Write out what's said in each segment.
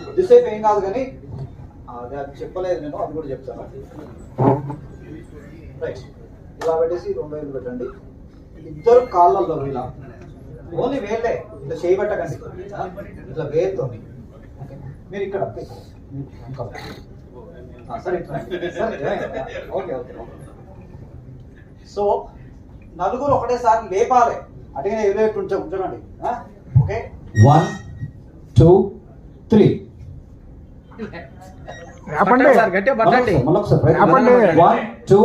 కొద్దిసేపు ఏం కాదు కానీ అది చెప్పలేదు నేను, అది కూడా చెప్తాను. రైట్, ఇలా పెట్టేసి 2 వేలు పెట్టండి. ఇద్దరు కాళ్ళల్లో ఇలా ఓన్లీ వేలే, ఇట్లా చేయబట్టకండి, ఇట్లా వేలుతో మీరు ఇక్కడ సరే. Okay okay. సో నలుగురు ఒకటేసారి లేపాలి, అడిగిన ఎదురు కొంచెం ఉంచండి. ఓకే, 1 2 3 గట్టిగా పట్టండి. 1 2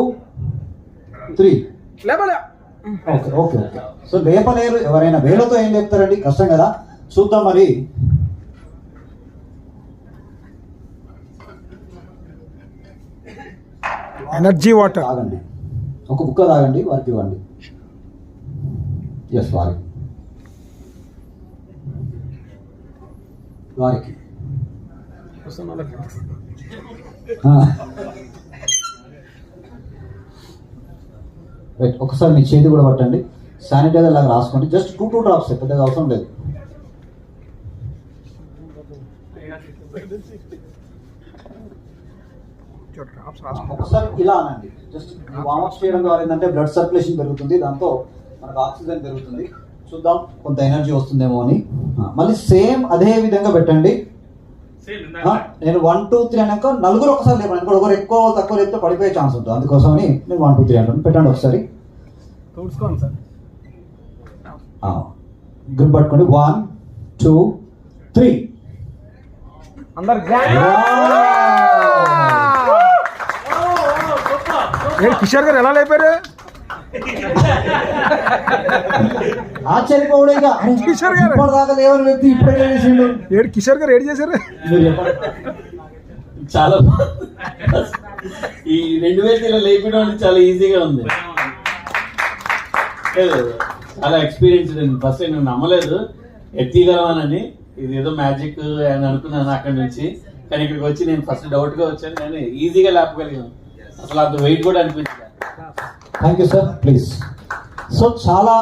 3 ఓకే ఓకే ఓకే. సో లేపలేరు ఎవరైనా, వేలతో ఏం లేపుతారండి, కష్టం కదా. చూద్దాం మరి. ఎనర్జీ వాటర్ తాగండి, ఒక బుక్క తాగండి, వారికి ఇవ్వండి. ఎస్, వారికి రైట్. ఒకసారి మీ చేతి కూడా పట్టండి, శానిటైజర్ లాగా రాసుకోండి. జస్ట్ 2 డ్రాప్స్, పెద్దగా అవసరం లేదు. ఒకసారి ఇలా అనండి, జస్ట్ వార్మప్ చేయడం ద్వారా ఏంటంటే బ్లడ్ సర్క్యులేషన్ పెరుగుతుంది, దాంతో మనకు ఆక్సిజన్ పెరుగుతుంది. చూద్దాం కొంత ఎనర్జీ వస్తుందేమో అని. మళ్ళీ సేమ్ అదే విధంగా పెట్టండి. నేను 1 2 3 అన్నాక నలుగురు ఒకసారి లేపండి, ఒకరు ఎక్కువ తక్కువ లేపితే పడిపోయే ఛాన్స్ ఉంటుంది. అందుకోసమని నేను 1 2 3 అంటాను. పెట్టండి ఒకసారి, గ్రిప్ పట్టుకోండి. 1 2 3 కిషోర్ గారు ఎలా లేపారు? ఆశ్చర్యపోవడేగా, కిషోర్ గారు దాకా లేవని వ్యక్తి ఇప్పుడే చేసిండు. కిషోర్ గారు ఏడు చేశారు? చాలా ఈ 2000 ఇలా లేపడం అంటే చాలా ఈజీగా ఉంది. చాలా ఎక్స్పీరియన్స్. ఫస్ట్ నేను నమ్మలేదు ఎత్తిగలవానని, ఇది ఏదో మ్యాజిక్ అని అనుకున్నాను అక్కడి నుంచి. కానీ ఇక్కడికి వచ్చి నేను ఫస్ట్ డౌట్ గా వచ్చాను, నేను ఈజీగా లేపగలిగాను. అసలు అంత వెయిట్ కూడా అనిపించలేదు. Thank you sir, please. So చాలా